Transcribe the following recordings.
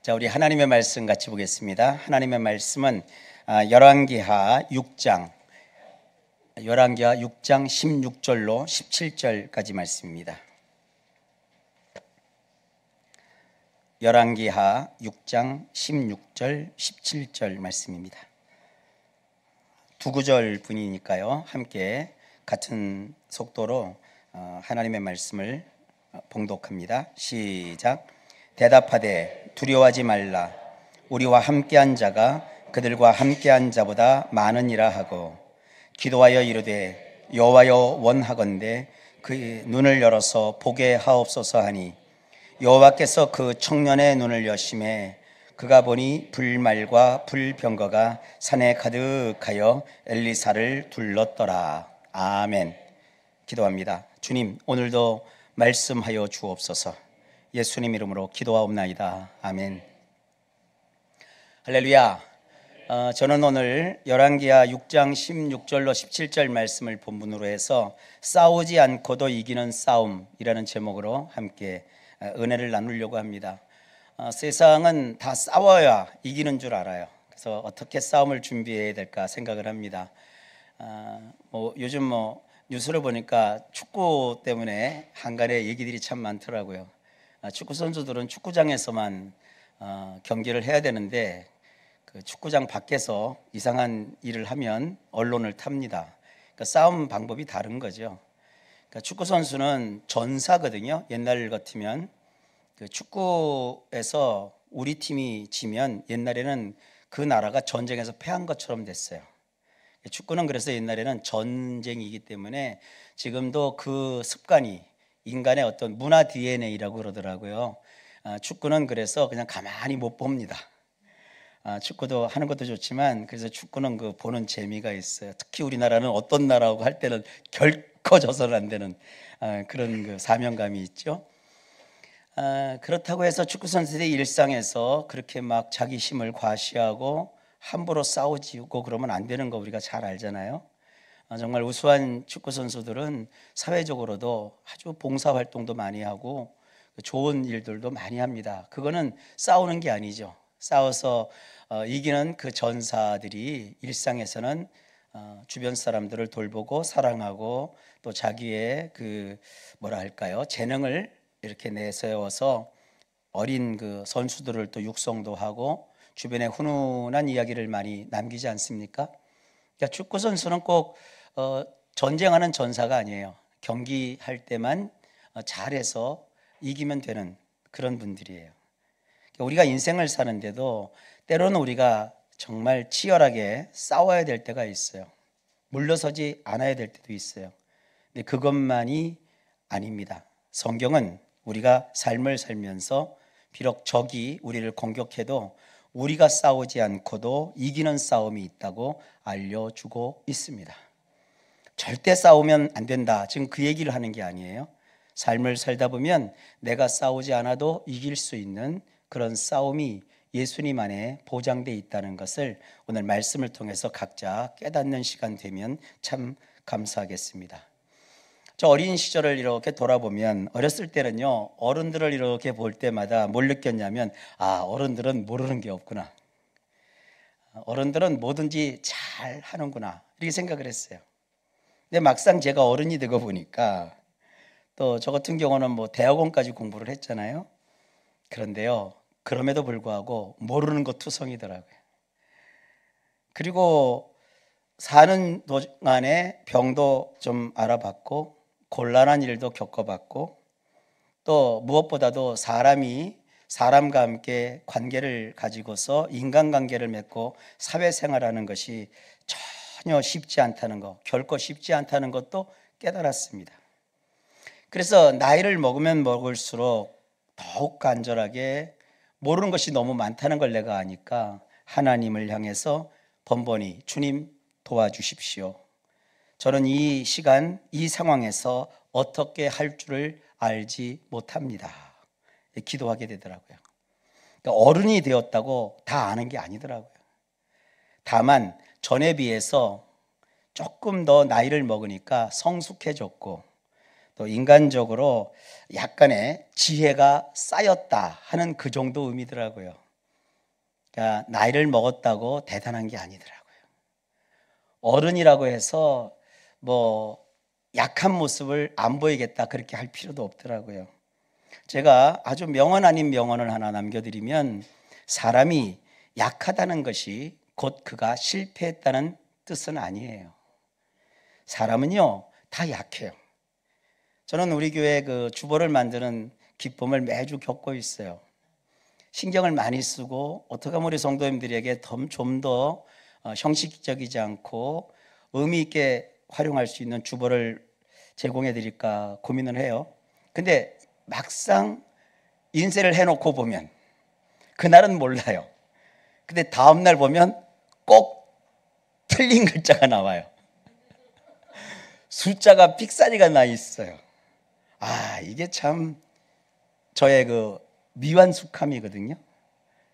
자, 우리 하나님의 말씀 같이 보겠습니다. 하나님의 말씀은 열왕기하 6장 16절로 17절까지 말씀입니다. 열왕기하 6장 16절 17절 말씀입니다. 두 구절 분이니까요, 함께 같은 속도로 하나님의 말씀을 봉독합니다. 시작. 대답하되 두려워하지 말라. 우리와 함께한 자가 그들과 함께한 자보다 많으니라 하고, 기도하여 이르되 여호와여 원하건대 그 눈을 열어서 보게 하옵소서 하니, 여호와께서 그 청년의 눈을 여심해 그가 보니 불말과 불병거가 산에 가득하여 엘리사를 둘렀더라. 아멘. 기도합니다. 주님, 오늘도 말씀하여 주옵소서. 예수님 이름으로 기도하옵나이다. 아멘. 할렐루야. 저는 오늘 열왕기하 6장 16절로 17절 말씀을 본문으로 해서 싸우지 않고도 이기는 싸움이라는 제목으로 함께 은혜를 나누려고 합니다. 세상은 다 싸워야 이기는 줄 알아요. 그래서 어떻게 싸움을 준비해야 될까 생각을 합니다. 요즘 뉴스를 보니까 축구 때문에 한간에 얘기들이 참 많더라고요. 축구 선수들은 축구장에서만 경기를 해야 되는데, 그 축구장 밖에서 이상한 일을 하면 언론을 탑니다. 그러니까 싸움 방법이 다른 거죠. 그러니까 축구 선수는 전사거든요. 옛날 같으면 그 축구에서 우리 팀이 지면 옛날에는 그 나라가 전쟁에서 패한 것처럼 됐어요. 축구는 그래서 옛날에는 전쟁이기 때문에 지금도 그 습관이 인간의 어떤 문화 DNA라고 그러더라고요. 축구는 그래서 그냥 가만히 못 봅니다. 축구도 하는 것도 좋지만, 그래서 축구는 그 보는 재미가 있어요. 특히 우리나라는 어떤 나라하고 할 때는 결코 져서는 안 되는 그런 그 사명감이 있죠. 그렇다고 해서 축구 선수들의 일상에서 그렇게 막 자기 힘을 과시하고 함부로 싸우지고 그러면 안 되는 거 우리가 잘 알잖아요. 정말 우수한 축구 선수들은 사회적으로도 아주 봉사 활동도 많이 하고 좋은 일들도 많이 합니다. 그거는 싸우는 게 아니죠. 싸워서 이기는 그 전사들이 일상에서는 주변 사람들을 돌보고 사랑하고 또 자기의 그 재능을 이렇게 내세워서 어린 그 선수들을 또 육성도 하고 주변에 훈훈한 이야기를 많이 남기지 않습니까? 그러니까 축구 선수는 꼭 전쟁하는 전사가 아니에요. 경기할 때만 잘해서 이기면 되는 그런 분들이에요. 그러니까 우리가 인생을 사는데도 때로는 우리가 정말 치열하게 싸워야 될 때가 있어요. 물러서지 않아야 될 때도 있어요. 근데 그것만이 아닙니다. 성경은 우리가 삶을 살면서 비록 적이 우리를 공격해도 우리가 싸우지 않고도 이기는 싸움이 있다고 알려주고 있습니다. 절대 싸우면 안 된다, 지금 그 얘기를 하는 게 아니에요. 삶을 살다 보면 내가 싸우지 않아도 이길 수 있는 그런 싸움이 예수님 안에 보장되어 있다는 것을 오늘 말씀을 통해서 각자 깨닫는 시간 되면 참 감사하겠습니다. 저 어린 시절을 이렇게 돌아보면, 어렸을 때는요, 어른들을 이렇게 볼 때마다 뭘 느꼈냐면, 어른들은 모르는 게 없구나, 어른들은 뭐든지 잘 하는구나, 이렇게 생각을 했어요. 근데 막상 제가 어른이 되고 보니까, 또 저 같은 경우는 대학원까지 공부를 했잖아요. 그런데요, 그럼에도 불구하고 모르는 것 투성이더라고요. 그리고 사는 동안에 병도 좀 알아봤고 곤란한 일도 겪어봤고, 또 무엇보다도 사람과 함께 관계를 가지고서 인간관계를 맺고 사회생활하는 것이 전혀 쉽지 않다는 것, 결코 쉽지 않다는 것도 깨달았습니다. 그래서 나이를 먹으면 먹을수록 더욱 간절하게 모르는 것이 너무 많다는 걸 내가 아니까 하나님을 향해서 번번이 주님 도와주십시오. 저는 이 시간, 이 상황에서 어떻게 할 줄을 알지 못합니다. 기도하게 되더라고요. 그러니까 어른이 되었다고 다 아는 게 아니더라고요. 다만 전에 비해서 조금 더 나이를 먹으니까 성숙해졌고, 또 인간적으로 약간의 지혜가 쌓였다 하는 그 정도 의미더라고요. 그러니까 나이를 먹었다고 대단한 게 아니더라고요. 어른이라고 해서 뭐 약한 모습을 안 보이겠다 그렇게 할 필요도 없더라고요. 제가 아주 명언 아닌 명언을 하나 남겨드리면, 사람이 약하다는 것이 곧 그가 실패했다는 뜻은 아니에요. 사람은요 다 약해요. 저는 우리 교회 그 주보를 만드는 기쁨을 매주 겪고 있어요. 신경을 많이 쓰고 어떻게 하면 우리 성도님들에게 좀 더 형식적이지 않고 의미 있게 활용할 수 있는 주보를 제공해 드릴까 고민을 해요. 근데 막상 인쇄를 해놓고 보면 그날은 몰라요. 근데 다음날 보면 꼭 틀린 글자가 나와요. 숫자가 삑사리가 나 있어요. 이게 참 저의 그 미완숙함이거든요.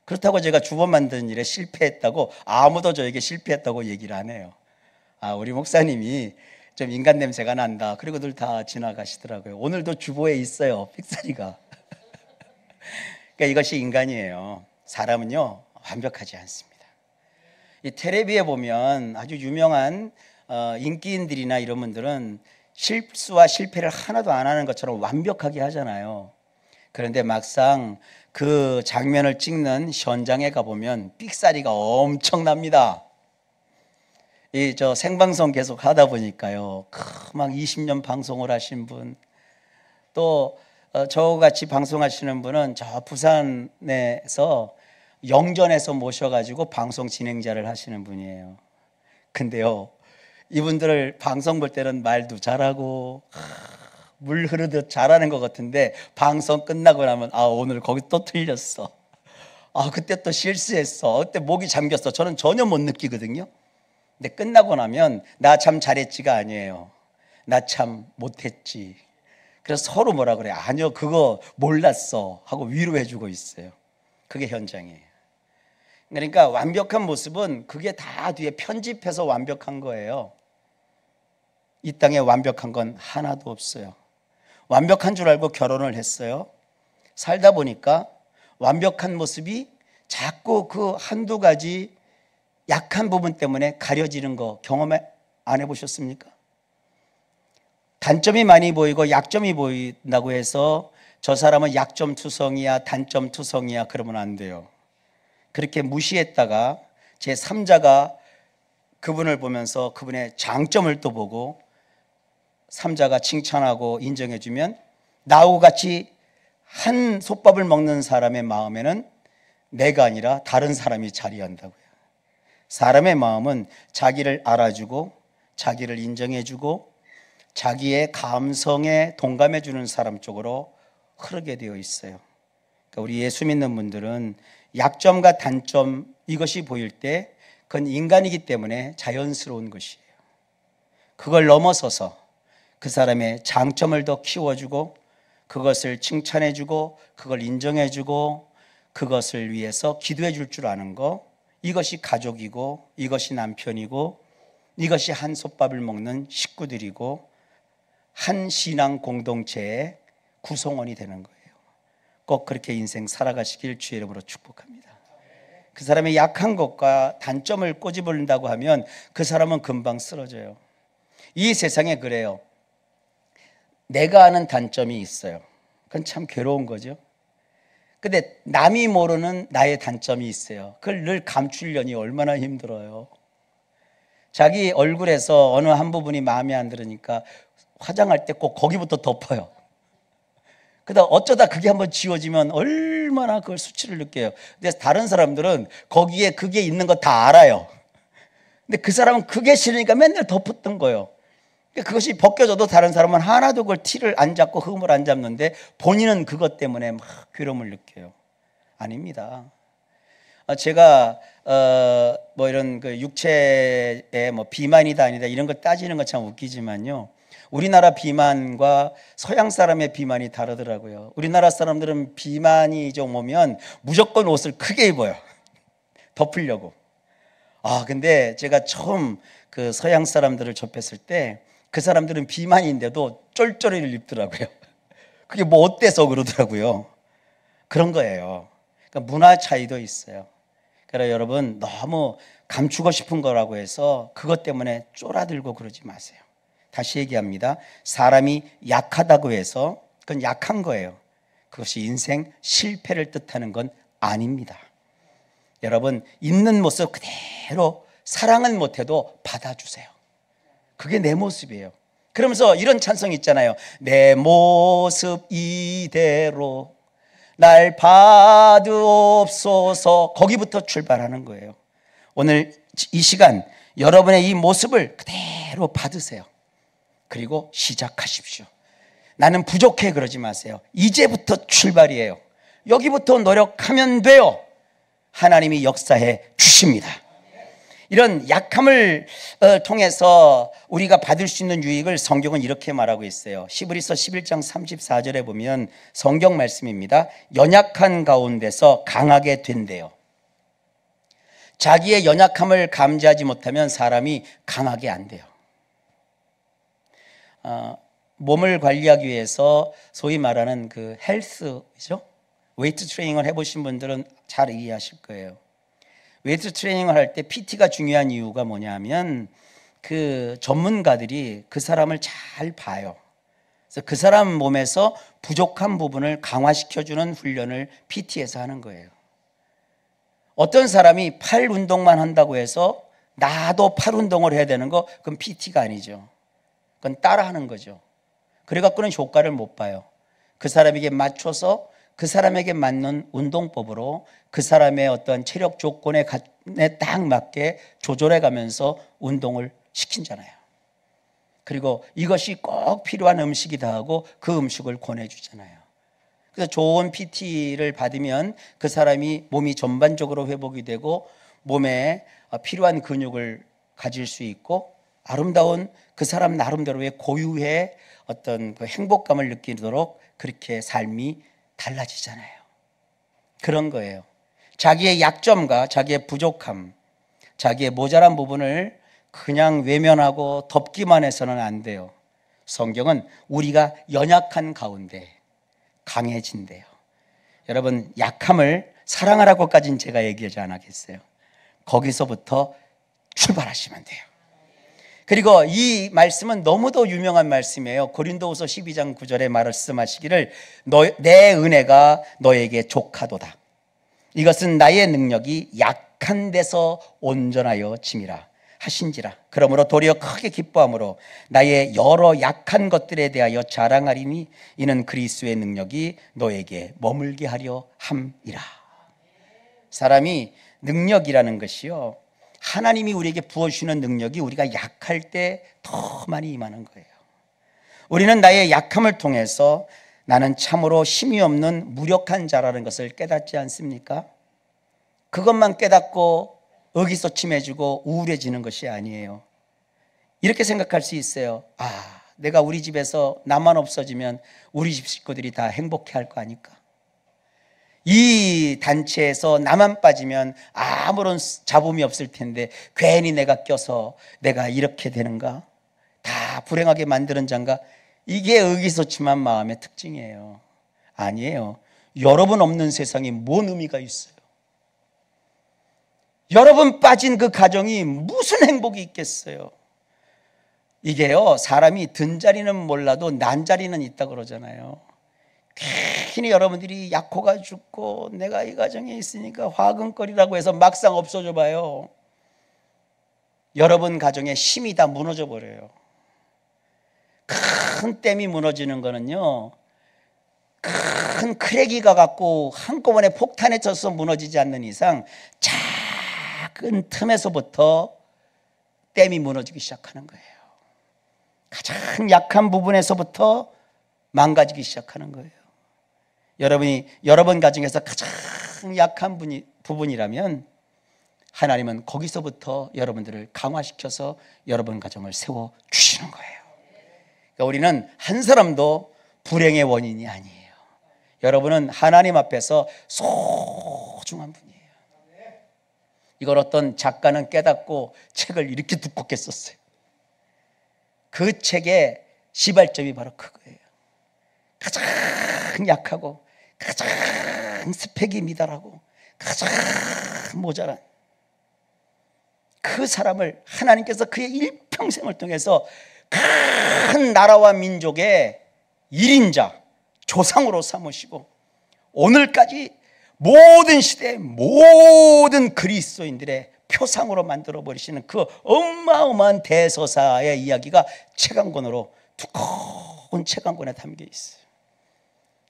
그렇다고 제가 주보 만드는 일에 실패했다고, 아무도 저에게 실패했다고 얘기를 안 해요. 우리 목사님이 좀 인간 냄새가 난다, 그리고들 다 지나가시더라고요. 오늘도 주보에 있어요, 삑사리가. 그러니까 이것이 인간이에요. 사람은요 완벽하지 않습니다. 이 텔레비에 보면 아주 유명한 인기인들이나 이런 분들은 실수와 실패를 하나도 안 하는 것처럼 완벽하게 하잖아요. 그런데 막상 그 장면을 찍는 현장에 가보면 삑사리가 엄청납니다. 저 생방송 계속 하다 보니까요, 막 20년 방송을 하신 분, 또 저같이 방송하시는 분은 저 부산에서 영전에서 모셔가지고 방송 진행자를 하시는 분이에요. 근데요, 이분들을 방송 볼 때는 말도 잘하고 물 흐르듯 잘하는 것 같은데, 방송 끝나고 나면 오늘 거기 또 틀렸어, 그때 또 실수했어, 그때 목이 잠겼어, 저는 전혀 못 느끼거든요. 근데 끝나고 나면 나 참 잘했지가 아니에요. 나 참 못했지. 그래서 서로 뭐라 그래요? 아니요, 그거 몰랐어 하고 위로해 주고 있어요. 그게 현장이에요. 그러니까 완벽한 모습은 그게 다 뒤에 편집해서 완벽한 거예요. 이 땅에 완벽한 건 하나도 없어요. 완벽한 줄 알고 결혼을 했어요. 살다 보니까 완벽한 모습이 자꾸 그 한두 가지 약한 부분 때문에 가려지는 거 경험 안 해보셨습니까? 단점이 많이 보이고 약점이 보인다고 해서 저 사람은 약점 투성이야, 단점 투성이야, 그러면 안 돼요. 그렇게 무시했다가 제3자가 그분을 보면서 그분의 장점을 또 보고 3자가 칭찬하고 인정해주면, 나하고 같이 한 솥밥을 먹는 사람의 마음에는 내가 아니라 다른 사람이 자리한다고요. 사람의 마음은 자기를 알아주고 자기를 인정해주고 자기의 감성에 동감해주는 사람 쪽으로 흐르게 되어 있어요. 그러니까 우리 예수 믿는 분들은 약점과 단점, 이것이 보일 때 그건 인간이기 때문에 자연스러운 것이에요. 그걸 넘어서서 그 사람의 장점을 더 키워주고 그것을 칭찬해주고 그걸 인정해주고 그것을 위해서 기도해 줄 줄 아는 거, 이것이 가족이고 이것이 남편이고 이것이 한 솥밥을 먹는 식구들이고 한 신앙 공동체의 구성원이 되는 거예요. 꼭 그렇게 인생 살아가시길 주의 이름으로 축복합니다. 그 사람의 약한 것과 단점을 꼬집은다고 하면 그 사람은 금방 쓰러져요. 이 세상에 그래요. 내가 아는 단점이 있어요. 그건 참 괴로운 거죠. 근데 남이 모르는 나의 단점이 있어요. 그걸 늘 감추려니 얼마나 힘들어요. 자기 얼굴에서 어느 한 부분이 마음에 안 들으니까 화장할 때 꼭 거기부터 덮어요. 그러다 어쩌다 그게 한번 지워지면 얼마나 그걸 수치를 느껴요. 근데 다른 사람들은 거기에 그게 있는 거 다 알아요. 근데 그 사람은 그게 싫으니까 맨날 덮었던 거예요. 그것이 벗겨져도 다른 사람은 하나도 그걸 티를 안 잡고 흠을 안 잡는데 본인은 그것 때문에 막 괴로움을 느껴요. 아닙니다. 제가 뭐 이런 그 육체의 뭐 비만이다 아니다 이런 거 따지는 거 참 웃기지만요, 우리나라 비만과 서양 사람의 비만이 다르더라고요. 우리나라 사람들은 비만이 좀 오면 무조건 옷을 크게 입어요. 덮으려고. 근데 제가 처음 그 서양 사람들을 접했을 때 그 사람들은 비만인데도 쫄쫄이를 입더라고요. 그게 뭐 어때서 그러더라고요. 그런 거예요. 그러니까 문화 차이도 있어요. 그러니까 그러나 여러분 너무 감추고 싶은 거라고 해서 그것 때문에 쫄아들고 그러지 마세요. 다시 얘기합니다. 사람이 약하다고 해서 그건 약한 거예요. 그것이 인생 실패를 뜻하는 건 아닙니다. 여러분 있는 모습 그대로 사랑은 못해도 받아주세요. 그게 내 모습이에요. 그러면서 이런 찬송이 있잖아요. 내 모습 이대로 날 봐주옵소서. 거기부터 출발하는 거예요. 오늘 이 시간 여러분의 이 모습을 그대로 받으세요. 그리고 시작하십시오. 나는 부족해 그러지 마세요. 이제부터 출발이에요. 여기부터 노력하면 돼요. 하나님이 역사해 주십니다. 이런 약함을 통해서 우리가 받을 수 있는 유익을 성경은 이렇게 말하고 있어요. 히브리서 11장 34절에 보면 성경 말씀입니다. 연약한 가운데서 강하게 된대요. 자기의 연약함을 감지하지 못하면 사람이 강하게 안 돼요. 몸을 관리하기 위해서 소위 말하는 그 헬스죠? 웨이트 트레이닝을 해보신 분들은 잘 이해하실 거예요. 웨이트 트레이닝을 할 때 PT가 중요한 이유가 뭐냐면 그 전문가들이 그 사람을 잘 봐요. 그래서 그 사람 몸에서 부족한 부분을 강화시켜주는 훈련을 PT에서 하는 거예요. 어떤 사람이 팔 운동만 한다고 해서 나도 팔 운동을 해야 되는 거 그건 PT가 아니죠. 그건 따라하는 거죠. 그래갖고는 효과를 못 봐요. 그 사람에게 맞춰서 그 사람에게 맞는 운동법으로 그 사람의 어떤 체력 조건에 딱 맞게 조절해 가면서 운동을 시킨잖아요. 그리고 이것이 꼭 필요한 음식이다 하고 그 음식을 권해주잖아요. 그래서 좋은 PT를 받으면 그 사람이 몸이 전반적으로 회복이 되고 몸에 필요한 근육을 가질 수 있고 아름다운 그 사람 나름대로의 고유의 어떤 그 행복감을 느끼도록 그렇게 삶이 달라지잖아요. 그런 거예요. 자기의 약점과 자기의 부족함, 자기의 모자란 부분을 그냥 외면하고 덮기만 해서는 안 돼요. 성경은 우리가 연약한 가운데 강해진대요. 여러분 약함을 사랑하라고까지는 제가 얘기하지 않았겠어요. 거기서부터 출발하시면 돼요. 그리고 이 말씀은 너무도 유명한 말씀이에요. 고린도후서 12장 9절에 말씀하시기를 내 은혜가 너에게 족하도다. 이것은 나의 능력이 약한 데서 온전하여 짐이라 하신지라. 그러므로 도리어 크게 기뻐함으로 나의 여러 약한 것들에 대하여 자랑하리니 이는 그리스도의 능력이 너에게 머물게 하려 함이라. 사람이 능력이라는 것이요, 하나님이 우리에게 부어주시는 능력이 우리가 약할 때 더 많이 임하는 거예요. 우리는 나의 약함을 통해서 나는 참으로 힘이 없는 무력한 자라는 것을 깨닫지 않습니까? 그것만 깨닫고 의기소침해지고 우울해지는 것이 아니에요. 이렇게 생각할 수 있어요. 내가 우리 집에서 나만 없어지면 우리 집 식구들이 다 행복해할 거 아닐까? 이 단체에서 나만 빠지면 아무런 잡음이 없을 텐데 괜히 내가 껴서 내가 이렇게 되는가? 다 불행하게 만드는 자인가? 이게 의기소침한 마음의 특징이에요. 아니에요. 여러분 없는 세상에 뭔 의미가 있어요? 여러분 빠진 그 가정이 무슨 행복이 있겠어요? 이게요, 사람이 든 자리는 몰라도 난 자리는 있다 그러잖아요. 괜히 여러분들이 약호가 죽고 내가 이 가정에 있으니까 화근거리라고 해서 막상 없어져 봐요. 여러분 가정의 힘이 다 무너져 버려요. 큰 댐이 무너지는 거는요, 큰 크레기가 갖고 한꺼번에 폭탄에 젖어서 무너지지 않는 이상 작은 틈에서부터 댐이 무너지기 시작하는 거예요. 가장 약한 부분에서부터 망가지기 시작하는 거예요. 여러분이 여러분 가정에서 가장 약한 부분이라면 하나님은 거기서부터 여러분들을 강화시켜서 여러분 가정을 세워주시는 거예요. 그러니까 우리는 한 사람도 불행의 원인이 아니에요. 여러분은 하나님 앞에서 소중한 분이에요. 이걸 어떤 작가는 깨닫고 책을 이렇게 두껍게 썼어요. 그 책의 시발점이 바로 그거예요. 가장 약하고 가장 스펙이 미달하고 가장 모자란 그 사람을 하나님께서 그의 일평생을 통해서 큰 나라와 민족의 1인자 조상으로 삼으시고 오늘까지 모든 시대 모든 그리스도인들의 표상으로 만들어 버리시는 그 어마어마한 대서사의 이야기가 책 한 권으로 두꺼운 책 한 권에 담겨 있어요.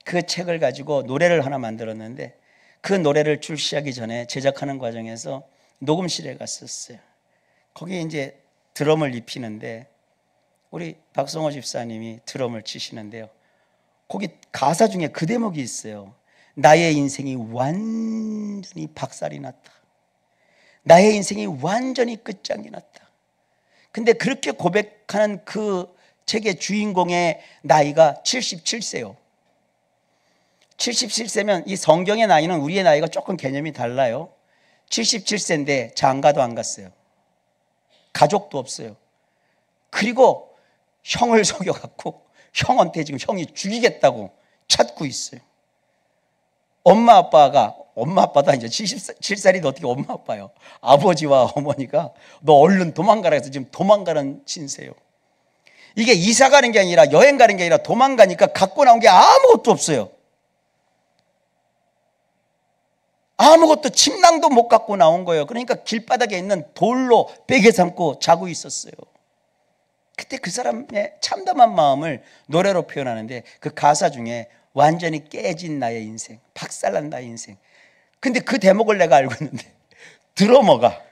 그 책을 가지고 노래를 하나 만들었는데 그 노래를 출시하기 전에 제작하는 과정에서 녹음실에 갔었어요. 거기에 이제 드럼을 입히는데 우리 박성호 집사님이 드럼을 치시는데요. 거기 가사 중에 그 대목이 있어요. 나의 인생이 완전히 박살이 났다. 나의 인생이 완전히 끝장이 났다. 근데 그렇게 고백하는 그 책의 주인공의 나이가 77세요. 77세면 이 성경의 나이는 우리의 나이가 조금 개념이 달라요. 77세인데 장가도 안 갔어요. 가족도 없어요. 그리고 형을 속여갖고 형한테 지금 형이 죽이겠다고 찾고 있어요. 엄마 아빠도 이제 77살인데 어떻게 엄마 아빠요? 아버지와 어머니가 너 얼른 도망가라 해서 지금 도망가는 신세요. 이게 이사 가는 게 아니라 여행 가는 게 아니라 도망가니까 갖고 나온 게 아무것도 없어요. 아무것도 침낭도 못 갖고 나온 거예요. 그러니까 길바닥에 있는 돌로 베개 삼고 자고 있었어요. 그때 그 사람의 참담한 마음을 노래로 표현하는데 그 가사 중에 완전히 깨진 나의 인생, 박살난 나의 인생. 근데 그 대목을 내가 알고 있는데 드러머가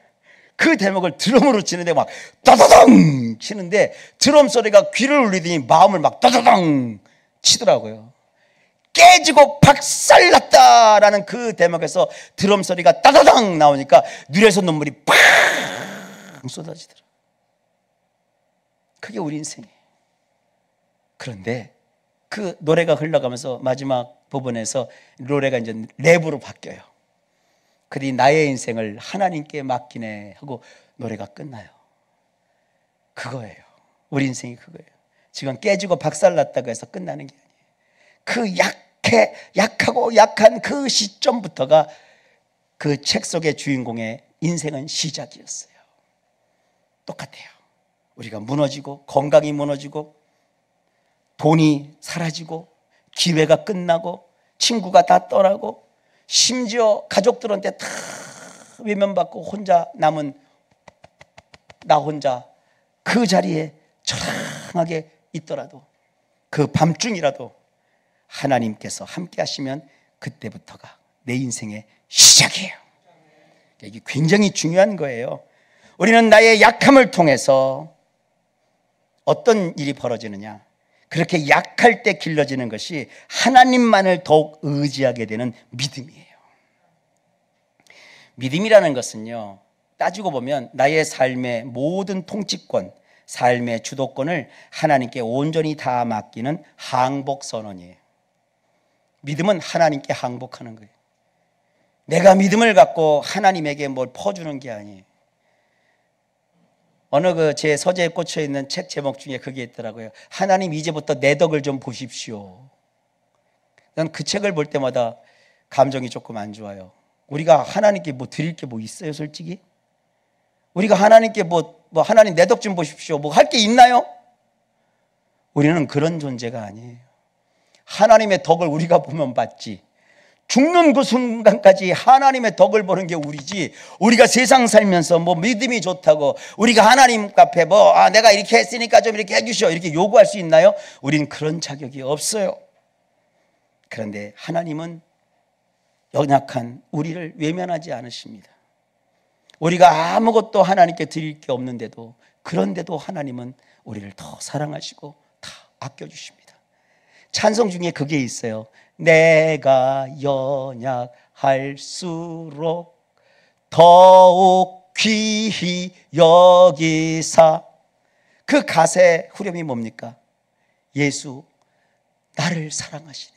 그 대목을 드럼으로 치는데 막 따다당 치는데 드럼 소리가 귀를 울리더니 마음을 막 따다당 치더라고요. 깨지고 박살났다라는 그 대목에서 드럼 소리가 따다당 나오니까 눈에서 눈물이 팍 쏟아지더라고요. 그게 우리 인생이에요. 그런데 그 노래가 흘러가면서 마지막 부분에서 노래가 이제 랩으로 바뀌어요. 그리 나의 인생을 하나님께 맡기네 하고 노래가 끝나요. 그거예요. 우리 인생이 그거예요. 지금 깨지고 박살났다고 해서 끝나는 게 아니에요. 그 약하고 약한 그 시점부터가 그 책 속의 주인공의 인생은 시작이었어요. 똑같아요. 우리가 무너지고 건강이 무너지고 돈이 사라지고 기회가 끝나고 친구가 다 떠나고 심지어 가족들한테 다 외면받고 혼자 남은 나 혼자 그 자리에 처량하게 있더라도 그 밤중이라도 하나님께서 함께 하시면 그때부터가 내 인생의 시작이에요. 이게 굉장히 중요한 거예요. 우리는 나의 약함을 통해서 어떤 일이 벌어지느냐, 그렇게 약할 때 길러지는 것이 하나님만을 더욱 의지하게 되는 믿음이에요. 믿음이라는 것은요, 따지고 보면 나의 삶의 모든 통치권, 삶의 주도권을 하나님께 온전히 다 맡기는 항복 선언이에요. 믿음은 하나님께 항복하는 거예요. 내가 믿음을 갖고 하나님에게 뭘 퍼주는 게 아니에요. 어느 제 서재에 꽂혀 있는 책 제목 중에 그게 있더라고요. 하나님 이제부터 내 덕을 좀 보십시오. 난 그 책을 볼 때마다 감정이 조금 안 좋아요. 우리가 하나님께 뭐 드릴 게 뭐 있어요, 솔직히? 우리가 하나님께 뭐 하나님 내 덕 좀 보십시오. 뭐 할 게 있나요? 우리는 그런 존재가 아니에요. 하나님의 덕을 우리가 보면 받지. 죽는 그 순간까지 하나님의 덕을 보는 게 우리지. 우리가 세상 살면서 뭐 믿음이 좋다고 우리가 하나님 앞에 내가 이렇게 했으니까 좀 이렇게 해주시오 이렇게 요구할 수 있나요? 우리는 그런 자격이 없어요. 그런데 하나님은 연약한 우리를 외면하지 않으십니다. 우리가 아무것도 하나님께 드릴 게 없는데도, 그런데도 하나님은 우리를 더 사랑하시고 다 아껴주십니다. 찬송 중에 그게 있어요. 내가 연약할수록 더욱 귀히 여기사. 그 가사의 후렴이 뭡니까? 예수 나를 사랑하시네.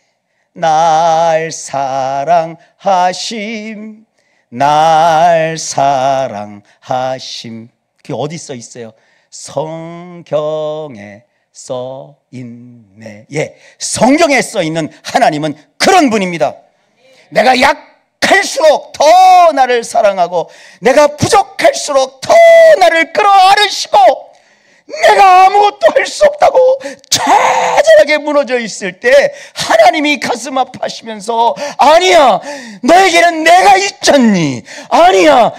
날 사랑하심, 날 사랑하심. 그게 어디 써 있어요? 성경에 써 있네. 예, 성경에 써 있는 하나님은 그런 분입니다. 내가 약한 약할수록 더 나를 사랑하고 내가 부족할수록 더 나를 끌어안으시고 내가 아무것도 할 수 없다고 좌절하게 무너져 있을 때 하나님이 가슴 아파하시면서 아니야, 너에게는 내가 있잖니, 아니야,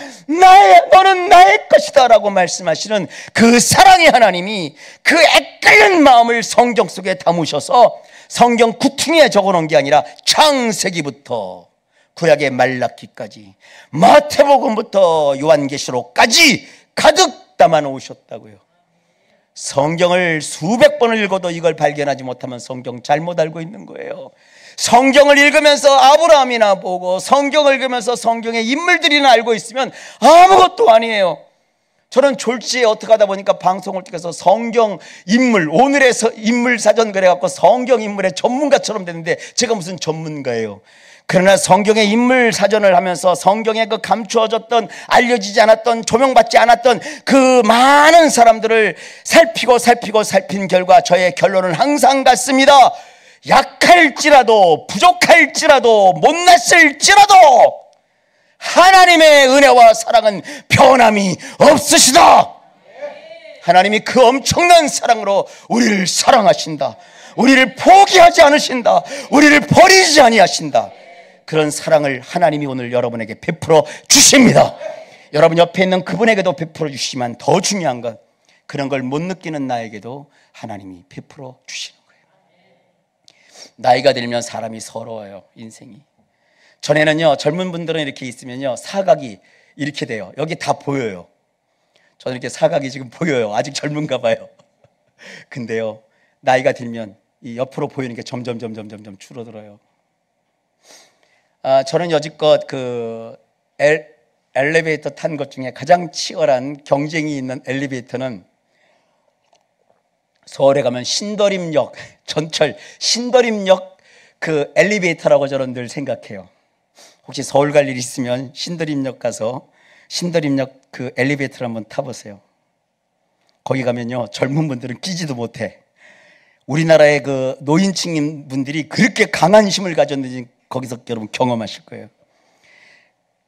너는 나의 것이다 라고 말씀하시는 그 사랑의 하나님이 그 애끓는 마음을 성경 속에 담으셔서 성경 구퉁이에 적어놓은 게 아니라 창세기부터 구약의 말라기까지 마태복음부터 요한계시록까지 가득 담아 놓으셨다고요. 성경을 수백 번을 읽어도 이걸 발견하지 못하면 성경 잘못 알고 있는 거예요. 성경을 읽으면서 아브라함이나 보고 성경을 읽으면서 성경의 인물들이나 알고 있으면 아무것도 아니에요. 저는 졸지에 어떻게 하다 보니까 방송을 통해서 성경 인물, 오늘의 인물 사전 그래갖고 성경 인물의 전문가처럼 됐는데 제가 무슨 전문가예요. 그러나 성경의 인물 사전을 하면서 성경에 그 감추어졌던, 알려지지 않았던, 조명받지 않았던 그 많은 사람들을 살핀 결과 저의 결론은 항상 같습니다. 약할지라도, 부족할지라도, 못났을지라도 하나님의 은혜와 사랑은 변함이 없으시다. 하나님이 그 엄청난 사랑으로 우리를 사랑하신다. 우리를 포기하지 않으신다. 우리를 버리지 아니하신다. 그런 사랑을 하나님이 오늘 여러분에게 베풀어 주십니다. 여러분 옆에 있는 그분에게도 베풀어 주시지만 더 중요한 건 그런 걸 못 느끼는 나에게도 하나님이 베풀어 주시는 거예요. 나이가 들면 사람이 서러워요. 인생이. 전에는요, 젊은 분들은 이렇게 있으면요, 사각이 이렇게 돼요. 여기 다 보여요. 저는 이렇게 사각이 지금 보여요. 아직 젊은가 봐요. 근데요, 나이가 들면 이 옆으로 보이는 게 점점 줄어들어요. 저는 여지껏 그 엘리베이터 탄 것 중에 가장 치열한 경쟁이 있는 엘리베이터는 서울에 가면 신도림역, 전철 신도림역 그 엘리베이터라고 저는 늘 생각해요. 혹시 서울 갈 일 있으면 신도림역 가서 신도림역 그 엘리베이터를 한번 타보세요. 거기 가면요, 젊은 분들은 끼지도 못해. 우리나라의 그 노인층인 분들이 그렇게 강한 힘을 가졌는지 거기서 여러분 경험하실 거예요.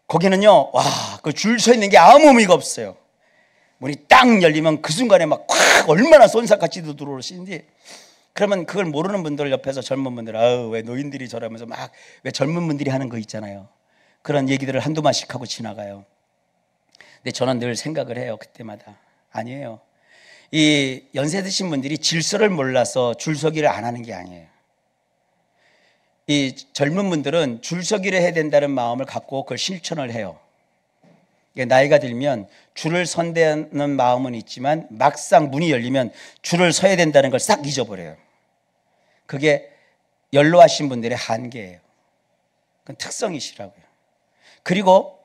거기는요, 와, 그 줄 서 있는 게 아무 의미가 없어요. 문이 딱 열리면 그 순간에 막 콱 얼마나 쏜살같이 들어오시는지. 그러면 그걸 모르는 분들 옆에서 젊은 분들, 아유, 왜 노인들이 저러면서 막 왜 젊은 분들이 하는 거 있잖아요. 그런 얘기들을 한두 마씩 하고 지나가요. 근데 저는 늘 생각을 해요. 그때마다 아니에요. 이 연세 드신 분들이 질서를 몰라서 줄서기를 안 하는 게 아니에요. 이 젊은 분들은 줄서기를 해야 된다는 마음을 갖고 그걸 실천을 해요. 나이가 들면 줄을 선다는 마음은 있지만 막상 문이 열리면 줄을 서야 된다는 걸 싹 잊어버려요. 그게 연로하신 분들의 한계예요. 그건 특성이시라고요. 그리고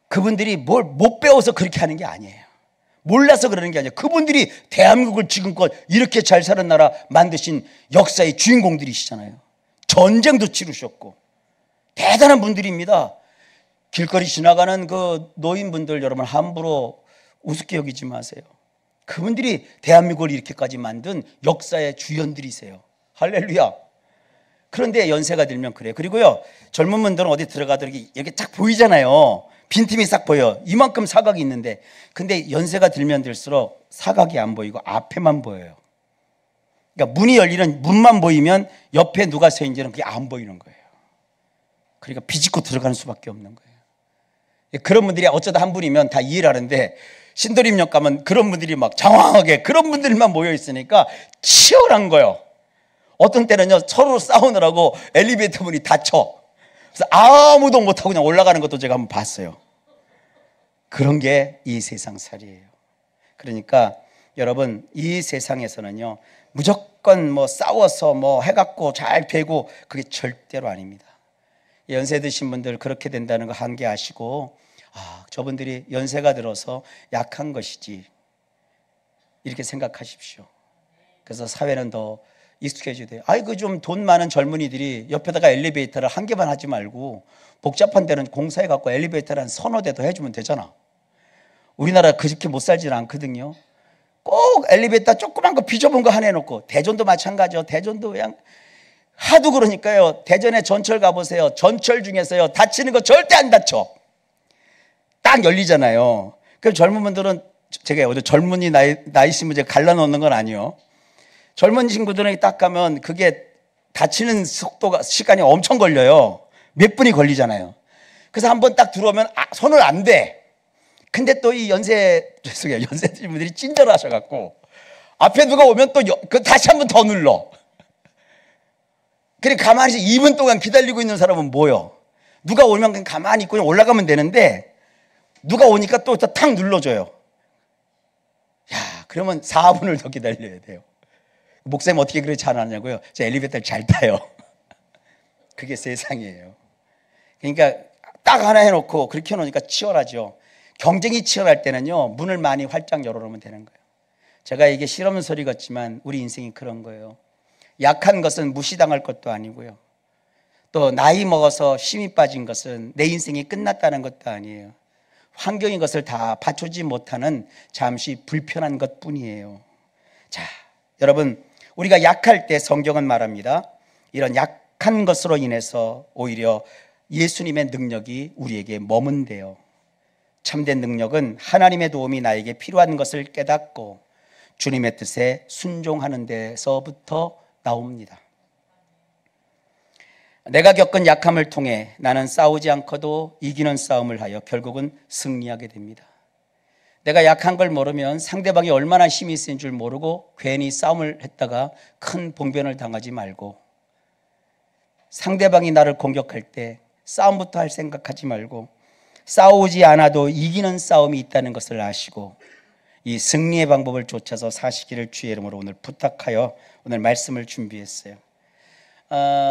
그분들이 뭘 못 배워서 그렇게 하는 게 아니에요. 몰라서 그러는 게 아니에요. 그분들이 대한민국을 지금껏 이렇게 잘 사는 나라 만드신 역사의 주인공들이시잖아요. 전쟁도 치르셨고 대단한 분들입니다. 길거리 지나가는 그 노인분들 여러분 함부로 우습게 여기지 마세요. 그분들이 대한민국을 이렇게까지 만든 역사의 주연들이세요. 할렐루야. 그런데 연세가 들면 그래요. 그리고요, 젊은 분들은 어디 들어가도 이렇게 딱 보이잖아요. 빈틈이 싹 보여. 이만큼 사각이 있는데, 근데 연세가 들면 들수록 사각이 안 보이고 앞에만 보여요. 그러니까 문이 열리는 문만 보이면 옆에 누가 서 있는지는 그게 안 보이는 거예요. 그러니까 비집고 들어가는 수밖에 없는 거예요. 그런 분들이 어쩌다 한 분이면 다 이해를 하는데, 신도림역 가면 그런 분들이 막 장황하게 그런 분들만 모여 있으니까 치열한 거예요. 어떤 때는요, 서로 싸우느라고 엘리베이터 문이 닫혀. 그래서 아무도 못하고 그냥 올라가는 것도 제가 한번 봤어요. 그런 게 이 세상살이에요. 그러니까 여러분, 이 세상에서는요, 무조건 뭐 싸워서 뭐 해갖고 잘 되고 그게 절대로 아닙니다. 연세 드신 분들 그렇게 된다는 거 한개 아시고, 저분들이 연세가 들어서 약한 것이지 이렇게 생각하십시오. 그래서 사회는 더 익숙해져야 돼요. 그 좀 돈 많은 젊은이들이 옆에다가 엘리베이터를 한 개만 하지 말고 복잡한 데는 공사해 갖고 엘리베이터를 한 서너 대 더 해주면 되잖아. 우리나라 그렇게 못 살지는 않거든요. 꼭 엘리베이터 조그만 거 비좁은 거 하나 해놓고, 대전도 마찬가지요. 대전도 그냥 하도 그러니까요. 대전에 전철 가보세요. 전철 중에서요, 다치는 거 절대 안 다쳐. 딱 열리잖아요. 그럼 젊은 분들은, 제가 어제 젊은이 나이신 분 제가 갈라놓는 건 아니에요. 젊은 친구들은 딱 가면 그게 다치는 속도가, 시간이 엄청 걸려요. 몇 분이 걸리잖아요. 그래서 한번 딱 들어오면 손을 안 대. 근데 또 이 죄송해요. 연세드신 분들이 친절하셔갖고 앞에 누가 오면 또 다시 한번 더 눌러. 그래 가만히 2분 동안 기다리고 있는 사람은 뭐요? 누가 오면 그냥 가만히 있고 올라가면 되는데 누가 오니까 또 탁 눌러줘요. 야, 그러면 4분을 더 기다려야 돼요. 목사님 어떻게 그렇게 잘하냐고요? 제가 엘리베이터를 잘 타요. 그게 세상이에요. 그러니까 딱 하나 해놓고 그렇게 해놓으니까 치열하죠. 경쟁이 치열할 때는요, 문을 많이 활짝 열어놓으면 되는 거예요. 제가 이게 실험 소리 같지만 우리 인생이 그런 거예요. 약한 것은 무시당할 것도 아니고요, 또 나이 먹어서 힘이 빠진 것은 내 인생이 끝났다는 것도 아니에요. 환경인 것을 다 받쳐주지 못하는 잠시 불편한 것 뿐이에요. 자, 여러분, 우리가 약할 때 성경은 말합니다. 이런 약한 것으로 인해서 오히려 예수님의 능력이 우리에게 머문대요. 참된 능력은 하나님의 도움이 나에게 필요한 것을 깨닫고 주님의 뜻에 순종하는 데서부터 나옵니다. 내가 겪은 약함을 통해 나는 싸우지 않고도 이기는 싸움을 하여 결국은 승리하게 됩니다. 내가 약한 걸 모르면 상대방이 얼마나 힘이 센 줄 모르고 괜히 싸움을 했다가 큰 봉변을 당하지 말고, 상대방이 나를 공격할 때 싸움부터 할 생각하지 말고 싸우지 않아도 이기는 싸움이 있다는 것을 아시고 이 승리의 방법을 쫓아서 사시기를 주의 이름으로 오늘 부탁하여 오늘 말씀을 준비했어요.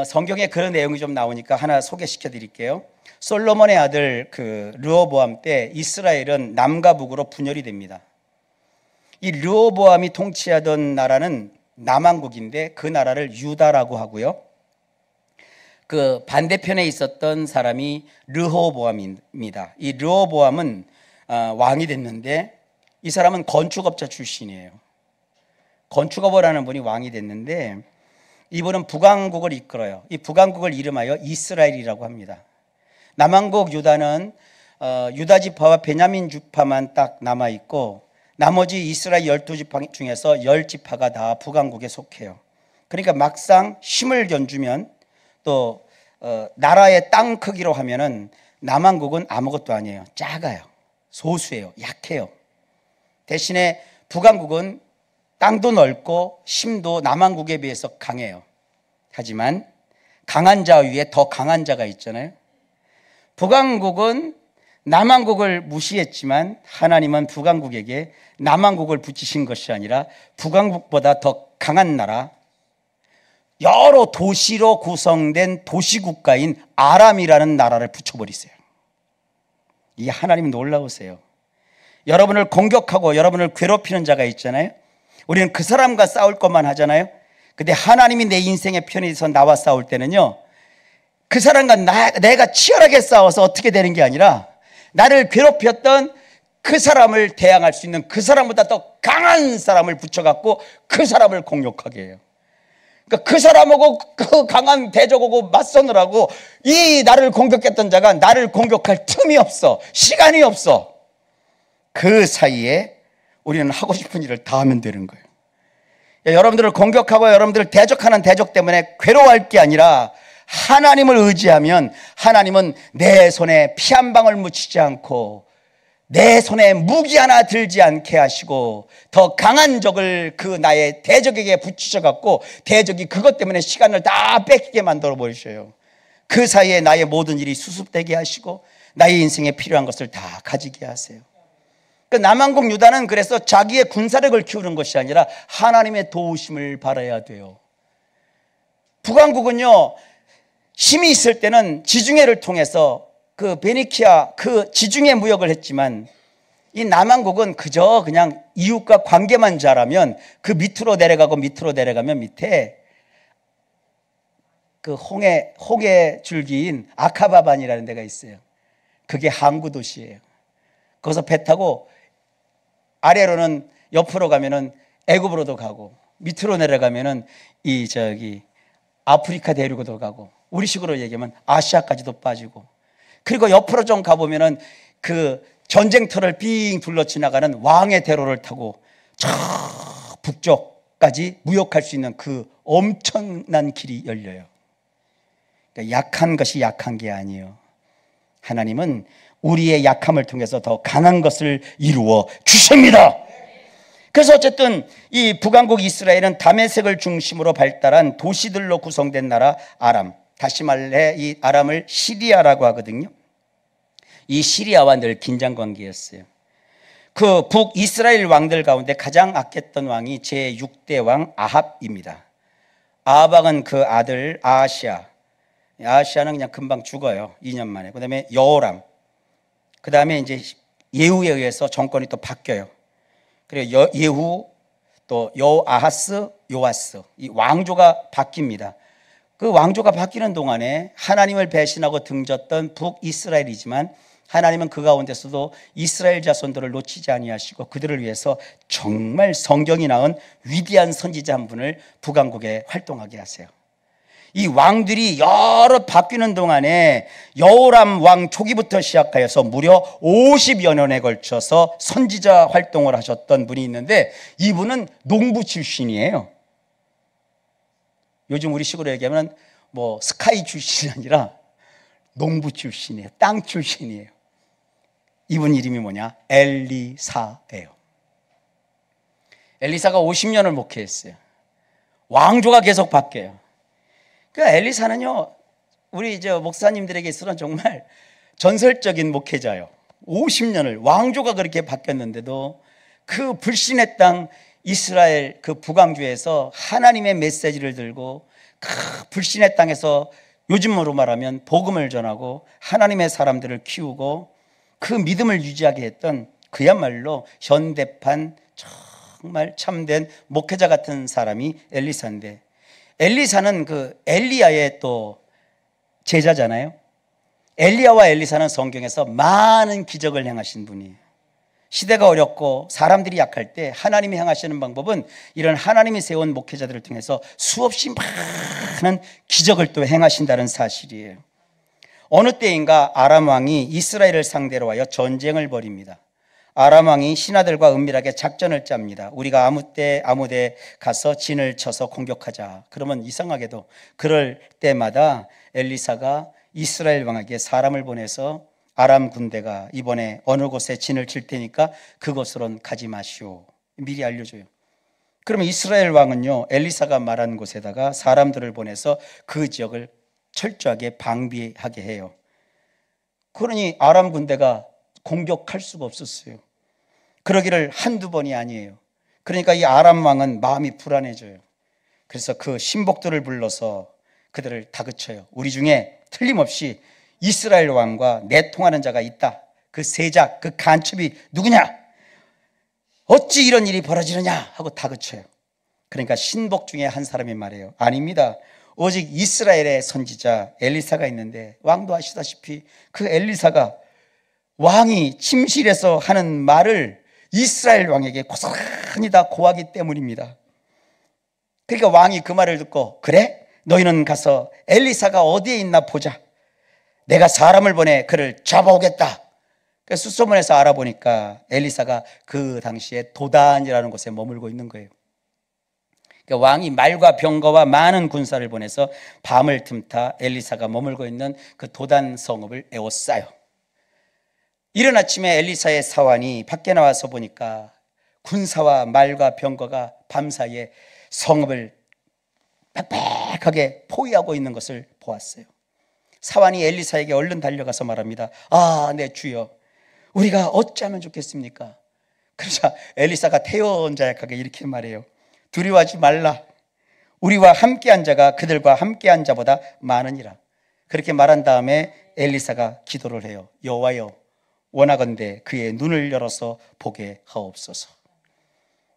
성경에 그런 내용이 좀 나오니까 하나 소개시켜 드릴게요. 솔로몬의 아들 르호보암 때 이스라엘은 남과 북으로 분열이 됩니다. 이 르호보암이 통치하던 나라는 남왕국인데 그 나라를 유다라고 하고요, 그 반대편에 있었던 사람이 르호보암입니다. 이 르호보암은 왕이 됐는데 이 사람은 건축업자 출신이에요. 건축업을 하는 분이 왕이 됐는데 이분은 북왕국을 이끌어요. 이 북왕국을 이름하여 이스라엘이라고 합니다. 남왕국 유다는 유다 지파와 베냐민 지파만 딱 남아있고 나머지 이스라엘 12지파 중에서 10지파가 다 북왕국에 속해요. 그러니까 막상 힘을 견주면 또 나라의 땅 크기로 하면은 남왕국은 아무것도 아니에요. 작아요. 소수예요. 약해요. 대신에 북왕국은 땅도 넓고 힘도 남왕국에 비해서 강해요. 하지만 강한 자 위에 더 강한 자가 있잖아요. 북왕국은 남왕국을 무시했지만 하나님은 북왕국에게 남왕국을 붙이신 것이 아니라 북왕국보다 더 강한 나라, 여러 도시로 구성된 도시국가인 아람이라는 나라를 붙여버리세요. 이 하나님이 놀라우세요. 여러분을 공격하고 여러분을 괴롭히는 자가 있잖아요. 우리는 그 사람과 싸울 것만 하잖아요. 근데 하나님이 내 인생의 편에서 나와 싸울 때는요, 그 사람과 내가 치열하게 싸워서 어떻게 되는 게 아니라 나를 괴롭혔던 그 사람을 대항할 수 있는 그 사람보다 더 강한 사람을 붙여갖고 그 사람을 공격하게 해요. 그러니까 그 사람하고 그 강한 대적하고 맞서느라고 이 나를 공격했던 자가 나를 공격할 틈이 없어. 시간이 없어. 그 사이에 우리는 하고 싶은 일을 다 하면 되는 거예요. 여러분들을 공격하고 여러분들을 대적하는 대적 때문에 괴로워할 게 아니라 하나님을 의지하면 하나님은 내 손에 피 한 방울 묻히지 않고 내 손에 무기 하나 들지 않게 하시고 더 강한 적을 그 나의 대적에게 붙이셔갖고 대적이 그것 때문에 시간을 다 뺏기게 만들어 버리셔요. 그 사이에 나의 모든 일이 수습되게 하시고 나의 인생에 필요한 것을 다 가지게 하세요. 그 남왕국 유다는 그래서 자기의 군사력을 키우는 것이 아니라 하나님의 도우심을 바라야 돼요. 북왕국은요, 힘이 있을 때는 지중해를 통해서 그 베니키아 그 지중해 무역을 했지만 이 남왕국은 그저 그냥 이웃과 관계만 잘하면 그 밑으로 내려가면 밑에 그 홍해 줄기인 아카바반이라는 데가 있어요. 그게 항구 도시예요. 거기서 배 타고 아래로는 옆으로 가면은 애굽으로도 가고 밑으로 내려가면은 아프리카 대륙으로 가고, 우리 식으로 얘기하면 아시아까지도 빠지고, 그리고 옆으로 좀 가보면은 그 전쟁터를 빙 둘러 지나가는 왕의 대로를 타고 저 북쪽까지 무역할 수 있는 그 엄청난 길이 열려요. 그러니까 약한 것이 약한 게 아니에요. 하나님은 우리의 약함을 통해서 더 강한 것을 이루어 주십니다. 그래서 어쨌든 이 북왕국 이스라엘은 다메섹을 중심으로 발달한 도시들로 구성된 나라 아람, 다시 말해 이 아람을 시리아라고 하거든요. 이 시리아와 늘 긴장 관계였어요. 그 북이스라엘 왕들 가운데 가장 악했던 왕이 제6대 왕 아합입니다. 아합 왕은 그 아들 아하시아는 그냥 금방 죽어요. 2년 만에. 그 다음에 여호람, 그 다음에 이제 예후에 의해서 정권이 또 바뀌어요. 그리고 예후, 또 여아하스, 요아스, 이 왕조가 바뀝니다. 그 왕조가 바뀌는 동안에 하나님을 배신하고 등졌던 북이스라엘이지만 하나님은 그 가운데서도 이스라엘 자손들을 놓치지 아니하시고 그들을 위해서 정말 성경이 낳은 위대한 선지자 한 분을 북왕국에 활동하게 하세요. 이 왕들이 여러 바뀌는 동안에 여호람 왕 초기부터 시작하여서 무려 50여 년에 걸쳐서 선지자 활동을 하셨던 분이 있는데, 이분은 농부 출신이에요. 요즘 우리 식으로 얘기하면 뭐 스카이 출신이 아니라 농부 출신이에요. 땅 출신이에요. 이분 이름이 뭐냐? 엘리사예요. 엘리사가 50년을 목회했어요. 왕조가 계속 바뀌어요. 그 엘리사는요, 우리 목사님들에게 있어서는 정말 전설적인 목회자예요. 50년을 왕조가 그렇게 바뀌었는데도 그 불신의 땅 이스라엘 그 북왕주에서 하나님의 메시지를 들고 그 불신의 땅에서 요즘으로 말하면 복음을 전하고 하나님의 사람들을 키우고 그 믿음을 유지하게 했던 그야말로 현대판 정말 참된 목회자 같은 사람이 엘리사인데, 엘리사는 그 엘리야의 또 제자잖아요. 엘리야와 엘리사는 성경에서 많은 기적을 행하신 분이에요. 시대가 어렵고 사람들이 약할 때 하나님이 행하시는 방법은 이런 하나님이 세운 목회자들을 통해서 수없이 많은 기적을 또 행하신다는 사실이에요. 어느 때인가 아람 왕이 이스라엘을 상대로 하여 전쟁을 벌입니다. 아람 왕이 신하들과 은밀하게 작전을 짭니다. 우리가 아무데 가서 진을 쳐서 공격하자. 그러면 이상하게도 그럴 때마다 엘리사가 이스라엘 왕에게 사람을 보내서 아람 군대가 이번에 어느 곳에 진을 칠 테니까 그곳으로는 가지 마시오, 미리 알려줘요. 그러면 이스라엘 왕은요, 엘리사가 말한 곳에다가 사람들을 보내서 그 지역을 철저하게 방비하게 해요. 그러니 아람 군대가 공격할 수가 없었어요. 그러기를 한두 번이 아니에요. 그러니까 이 아람 왕은 마음이 불안해져요. 그래서 그 신복들을 불러서 그들을 다그쳐요. 우리 중에 틀림없이 이스라엘 왕과 내통하는 자가 있다. 그 세작, 그 간첩이 누구냐? 어찌 이런 일이 벌어지느냐? 하고 다그쳐요. 그러니까 신복 중에 한 사람이 말해요. 아닙니다. 오직 이스라엘의 선지자 엘리사가 있는데, 왕도 아시다시피 그 엘리사가 왕이 침실에서 하는 말을 이스라엘 왕에게 고스란히 다 고하기 때문입니다. 그러니까 왕이 그 말을 듣고, 그래? 너희는 가서 엘리사가 어디에 있나 보자. 내가 사람을 보내 그를 잡아오겠다. 그래서 수소문해서 알아보니까 엘리사가 그 당시에 도단이라는 곳에 머물고 있는 거예요. 그러니까 왕이 말과 병거와 많은 군사를 보내서 밤을 틈타 엘리사가 머물고 있는 그 도단 성읍을 에워싸요. 이른 아침에 엘리사의 사환이 밖에 나와서 보니까 군사와 말과 병거가 밤사이에 성읍을 빽빽하게 포위하고 있는 것을 보았어요. 사환이 엘리사에게 얼른 달려가서 말합니다. 아, 내 주여, 우리가 어찌하면 좋겠습니까? 그러자 엘리사가 태연자약하게 이렇게 말해요. 두려워하지 말라. 우리와 함께한 자가 그들과 함께한 자보다 많으니라. 그렇게 말한 다음에 엘리사가 기도를 해요. 여호와여, 원하건대 그의 눈을 열어서 보게 하옵소서.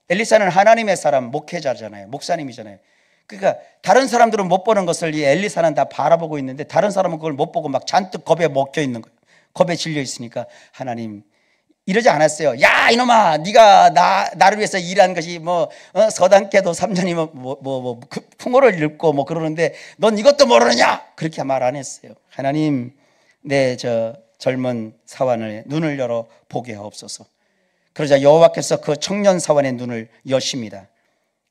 엘리사는 하나님의 사람, 목회자잖아요. 목사님이잖아요. 그러니까 다른 사람들은 못 보는 것을 이 엘리사는 다 바라보고 있는데, 다른 사람은 그걸 못 보고 막 잔뜩 겁에 먹혀 있는 거예요. 겁에 질려 있으니까, 하나님, 이러지 않았어요. 야 이놈아, 네가 나를 위해서 일한 것이 서당께도 3년이면 풍어를 읽고 그러는데 넌 이것도 모르느냐? 그렇게 말 안 했어요. 하나님, 내 젊은 사환을 눈을 열어 보게 하옵소서. 그러자 여호와께서 그 청년 사환의 눈을 여십니다.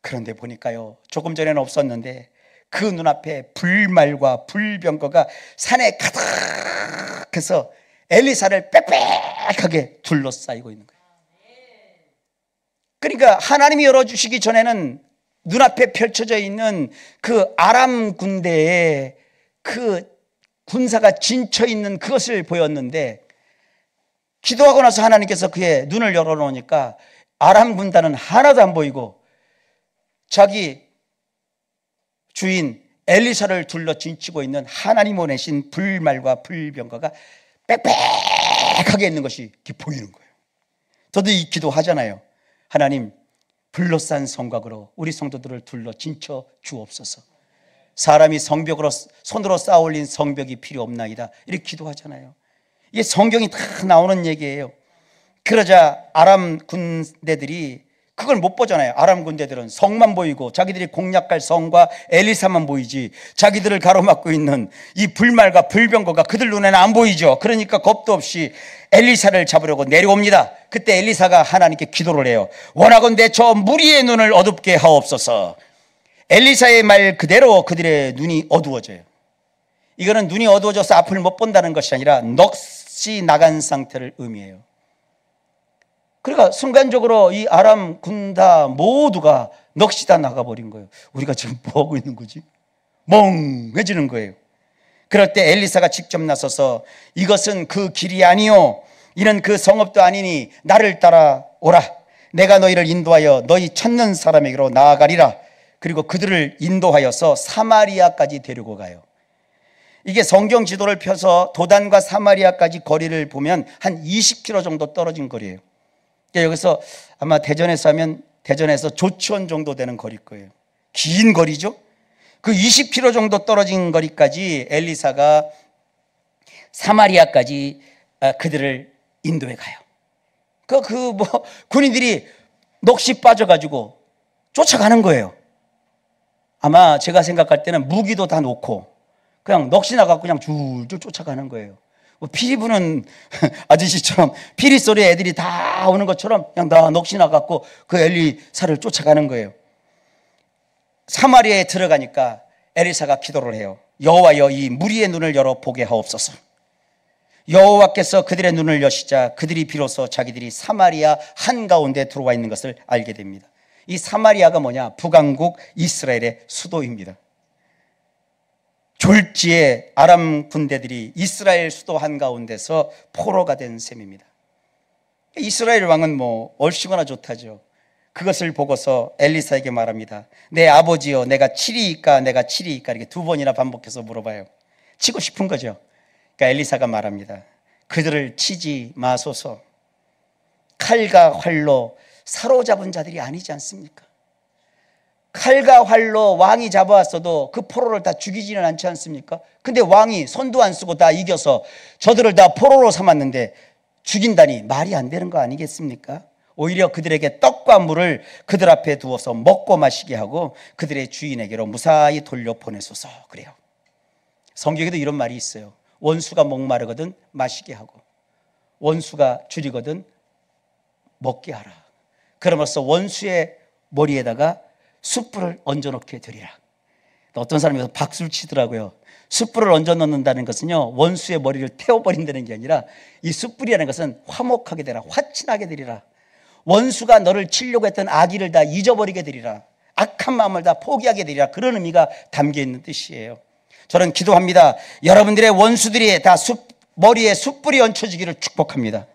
그런데 보니까요, 조금 전에는 없었는데 그 눈앞에 불말과 불병거가 산에 가득해서 엘리사를 빽빽하게 둘러싸이고 있는 거예요. 그러니까 하나님이 열어주시기 전에는 눈앞에 펼쳐져 있는 그 아람 군대의 그 군사가 진쳐있는 그것을 보였는데, 기도하고 나서 하나님께서 그의 눈을 열어놓으니까 아람 군단은 하나도 안 보이고 자기 주인 엘리사를 둘러 진치고 있는 하나님 보내신 불말과 불병거가 빽빽하게 있는 것이 이렇게 보이는 거예요. 저도 이 기도하잖아요. 하나님, 불로싼 성곽으로 우리 성도들을 둘러 진쳐 주옵소서. 사람이 성벽으로 손으로 쌓아 올린 성벽이 필요 없나이다, 이렇게 기도하잖아요. 이게 성경이 다 나오는 얘기예요. 그러자 아람 군대들이 그걸 못 보잖아요. 아람 군대들은 성만 보이고 자기들이 공략할 성과 엘리사만 보이지, 자기들을 가로막고 있는 이 불말과 불병거가 그들 눈에는 안 보이죠. 그러니까 겁도 없이 엘리사를 잡으려고 내려옵니다. 그때 엘리사가 하나님께 기도를 해요. 원하건대 저 무리의 눈을 어둡게 하옵소서. 엘리사의 말 그대로 그들의 눈이 어두워져요. 이거는 눈이 어두워져서 앞을 못 본다는 것이 아니라 넋이 나간 상태를 의미해요. 그러니까 순간적으로 이 아람 군다 모두가 넋이 다 나가버린 거예요. 우리가 지금 뭐하고 있는 거지? 멍해지는 거예요. 그럴 때 엘리사가 직접 나서서 이것은 그 길이 아니요, 이는 그 성읍도 아니니 나를 따라오라. 내가 너희를 인도하여 너희 찾는 사람에게로 나아가리라. 그리고 그들을 인도하여서 사마리아까지 데리고 가요. 이게 성경 지도를 펴서 도단과 사마리아까지 거리를 보면 한 20km 정도 떨어진 거리예요. 여기서 아마 대전에서 하면 대전에서 조치원 정도 되는 거리일 거예요. 긴 거리죠. 그 20km 정도 떨어진 거리까지 엘리사가 사마리아까지 그들을 인도해 가요. 군인들이 넋이 빠져가지고 쫓아가는 거예요. 아마 제가 생각할 때는 무기도 다 놓고 그냥 넋이 나가고 그냥 줄줄 쫓아가는 거예요. 피리 부는 아저씨처럼 피리 소리에 애들이 다 오는 것처럼 그냥 다 넋이 나갔고 그 엘리사를 쫓아가는 거예요. 사마리아에 들어가니까 엘리사가 기도를 해요. 여호와여, 이 무리의 눈을 열어 보게 하옵소서. 여호와께서 그들의 눈을 여시자 그들이 비로소 자기들이 사마리아 한가운데 들어와 있는 것을 알게 됩니다. 이 사마리아가 뭐냐? 북왕국 이스라엘의 수도입니다. 졸지에 아람 군대들이 이스라엘 수도 한가운데서 포로가 된 셈입니다. 이스라엘 왕은 얼씨구나 좋다죠. 그것을 보고서 엘리사에게 말합니다. 내 아버지여, 내가 치리이까 내가 치리이까, 이렇게 두 번이나 반복해서 물어봐요. 치고 싶은 거죠. 그러니까 엘리사가 말합니다. 그들을 치지 마소서. 칼과 활로 사로잡은 자들이 아니지 않습니까? 칼과 활로 왕이 잡아왔어도 그 포로를 다 죽이지는 않지 않습니까? 근데 왕이 손도 안 쓰고 다 이겨서 저들을 다 포로로 삼았는데 죽인다니 말이 안 되는 거 아니겠습니까? 오히려 그들에게 떡과 물을 그들 앞에 두어서 먹고 마시게 하고 그들의 주인에게로 무사히 돌려보내소서. 그래요. 성경에도 이런 말이 있어요. 원수가 목마르거든 마시게 하고 원수가 줄이거든 먹게 하라. 그러면서 원수의 머리에다가 숯불을 얹어놓게 되리라. 어떤 사람이 박수를 치더라고요. 숯불을 얹어 놓는다는 것은요, 원수의 머리를 태워버린다는 게 아니라 이 숯불이라는 것은 화목하게 되라, 화친하게 되리라. 원수가 너를 치려고 했던 악의를 다 잊어버리게 되리라. 악한 마음을 다 포기하게 되리라. 그런 의미가 담겨있는 뜻이에요. 저는 기도합니다. 여러분들의 원수들이 다 머리에 숯불이 얹혀지기를 축복합니다.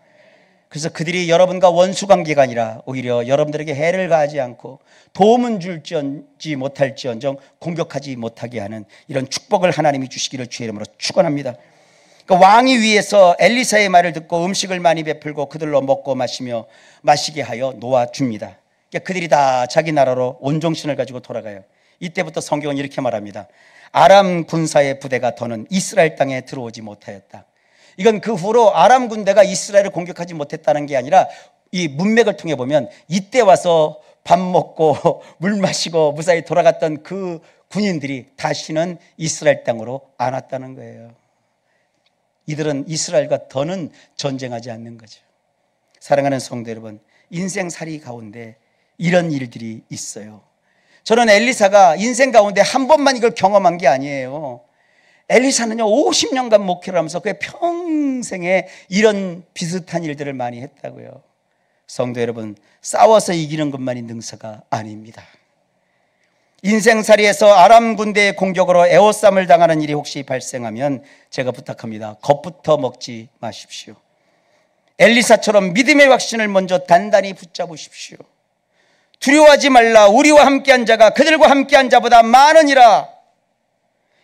그래서 그들이 여러분과 원수 관계가 아니라 오히려 여러분들에게 해를 가하지 않고 도움은 줄지 못할지언정 공격하지 못하게 하는 이런 축복을 하나님이 주시기를 주의 이름으로 축원합니다. 그러니까 왕이 위에서 엘리사의 말을 듣고 음식을 많이 베풀고 그들로 먹고 마시게 하여 놓아줍니다. 그러니까 그들이 다 자기 나라로 온정신을 가지고 돌아가요. 이때부터 성경은 이렇게 말합니다. 아람 군사의 부대가 더는 이스라엘 땅에 들어오지 못하였다. 이건 그 후로 아람 군대가 이스라엘을 공격하지 못했다는 게 아니라 이 문맥을 통해 보면 이때 와서 밥 먹고 물 마시고 무사히 돌아갔던 그 군인들이 다시는 이스라엘 땅으로 안 왔다는 거예요. 이들은 이스라엘과 더는 전쟁하지 않는 거죠. 사랑하는 성도 여러분, 인생살이 가운데 이런 일들이 있어요. 저는 엘리사가 인생 가운데 한 번만 이걸 경험한 게 아니에요. 엘리사는요 50년간 목회를 하면서 그의 평생에 이런 비슷한 일들을 많이 했다고요. 성도 여러분, 싸워서 이기는 것만이 능사가 아닙니다. 인생살이에서 아람 군대의 공격으로 에워싸움을 당하는 일이 혹시 발생하면 제가 부탁합니다. 겁부터 먹지 마십시오. 엘리사처럼 믿음의 확신을 먼저 단단히 붙잡으십시오. 두려워하지 말라. 우리와 함께한 자가 그들과 함께한 자보다 많으니라.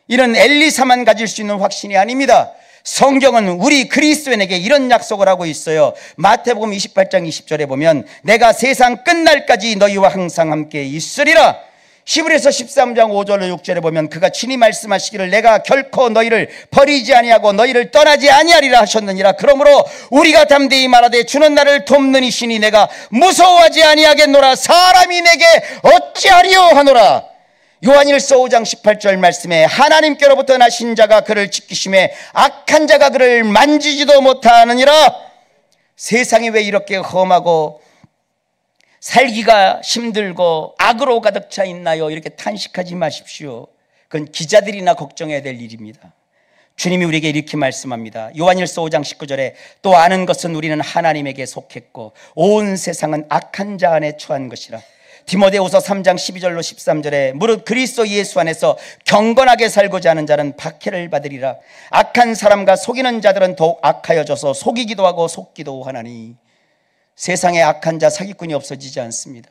이는 엘리사만 가질 수 있는 확신이 아닙니다. 성경은 우리 그리스도인에게 이런 약속을 하고 있어요. 마태복음 28장 20절에 보면 내가 세상 끝날까지 너희와 항상 함께 있으리라. 히브리서 13장 5절로 6절에 보면 그가 친히 말씀하시기를 내가 결코 너희를 버리지 아니하고 너희를 떠나지 아니하리라 하셨느니라. 그러므로 우리가 담대히 말하되 주는 나를 돕는 이시니 내가 무서워하지 아니하겠노라. 사람이 내게 어찌하리요 하노라. 요한일서 5장 18절 말씀에 하나님께로부터 나신 자가 그를 지키심에 악한 자가 그를 만지지도 못하느니라. 세상이 왜 이렇게 험하고 살기가 힘들고 악으로 가득 차 있나요? 이렇게 탄식하지 마십시오. 그건 기자들이나 걱정해야 될 일입니다. 주님이 우리에게 이렇게 말씀합니다. 요한일서 5장 19절에 또 아는 것은 우리는 하나님에게 속했고 온 세상은 악한 자 안에 처한 것이라. 디모데후서 3장 12절로 13절에 무릇 그리스도 예수 안에서 경건하게 살고자 하는 자는 박해를 받으리라. 악한 사람과 속이는 자들은 더욱 악하여져서 속이기도 하고 속기도 하나니. 세상에 악한 자 사기꾼이 없어지지 않습니다.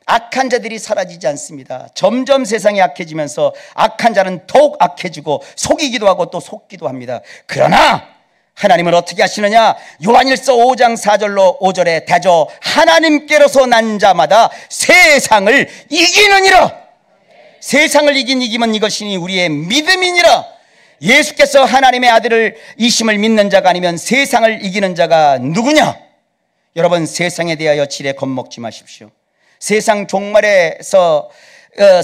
악한 자들이 사라지지 않습니다. 점점 세상이 악해지면서 악한 자는 더욱 악해지고 속이기도 하고 또 속기도 합니다. 그러나 하나님은 어떻게 하시느냐? 요한일서 5장 4절로 5절에 대저 하나님께로서 난 자마다 세상을 이기느니라. 세상을 이기면 이것이니 우리의 믿음이니라. 예수께서 하나님의 아들을 이심을 믿는 자가 아니면 세상을 이기는 자가 누구냐? 여러분, 세상에 대하여 지레 겁먹지 마십시오. 세상 종말에서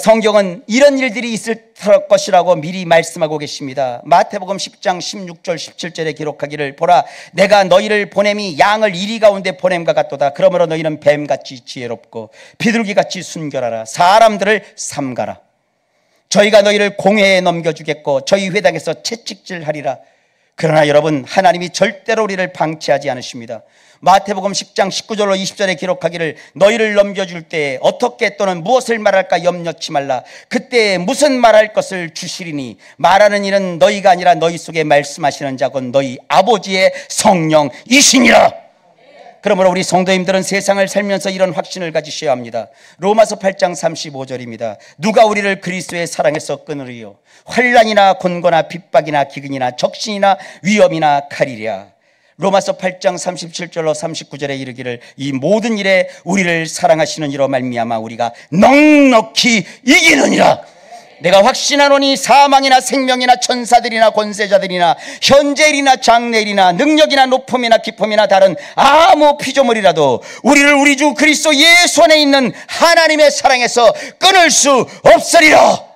성경은 이런 일들이 있을 것이라고 미리 말씀하고 계십니다. 마태복음 10장 16절 17절에 기록하기를 보라 내가 너희를 보냄이 양을 이리 가운데 보냄과 같도다. 그러므로 너희는 뱀같이 지혜롭고 비둘기같이 순결하라. 사람들을 삼가라. 저희가 너희를 공회에 넘겨주겠고 저희 회당에서 채찍질하리라. 그러나 여러분, 하나님이 절대로 우리를 방치하지 않으십니다. 마태복음 10장 19절로 20절에 기록하기를 너희를 넘겨줄 때에 어떻게 또는 무엇을 말할까 염려치 말라. 그때 무슨 말할 것을 주시리니 말하는 이는 너희가 아니라 너희 속에 말씀하시는 자 곧 너희 아버지의 성령이시니라. 그러므로 우리 성도님들은 세상을 살면서 이런 확신을 가지셔야 합니다. 로마서 8장 35절입니다. 누가 우리를 그리스도의 사랑에서 끊으리요? 환난이나 곤고나 핍박이나 기근이나 적신이나 위험이나 칼이랴. 로마서 8장 37절로 39절에 이르기를 이 모든 일에 우리를 사랑하시는 이로 말미암아 우리가 넉넉히 이기느니라. 내가 확신하노니 사망이나 생명이나 천사들이나 권세자들이나 현재일이나 장래일이나 능력이나 높음이나 깊음이나 다른 아무 피조물이라도 우리를 우리 주 그리스도 예수 안에 있는 하나님의 사랑에서 끊을 수 없으리라.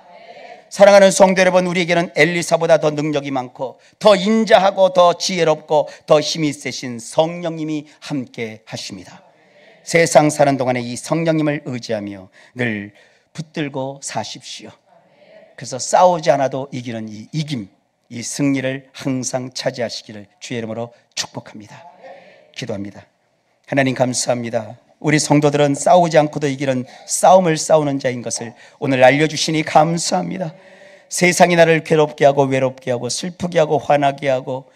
사랑하는 성도 여러분, 우리에게는 엘리사보다 더 능력이 많고 더 인자하고 더 지혜롭고 더 힘이 세신 성령님이 함께 하십니다. 세상 사는 동안에 이 성령님을 의지하며 늘 붙들고 사십시오. 그래서 싸우지 않아도 이기는 이 이김, 이 승리를 항상 차지하시기를 주의 이름으로 축복합니다. 기도합니다. 하나님 감사합니다. 우리 성도들은 싸우지 않고도 이기는 싸움을 싸우는 자인 것을 오늘 알려주시니 감사합니다. 세상이 나를 괴롭게 하고 외롭게 하고 슬프게 하고 화나게 하고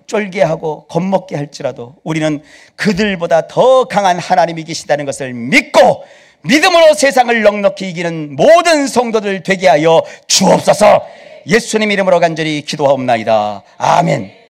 쫄게 하고 겁먹게 할지라도 우리는 그들보다 더 강한 하나님이 계시다는 것을 믿고 믿음으로 세상을 넉넉히 이기는 모든 성도들 되게 하여 주옵소서. 예수님 이름으로 간절히 기도하옵나이다. 아멘.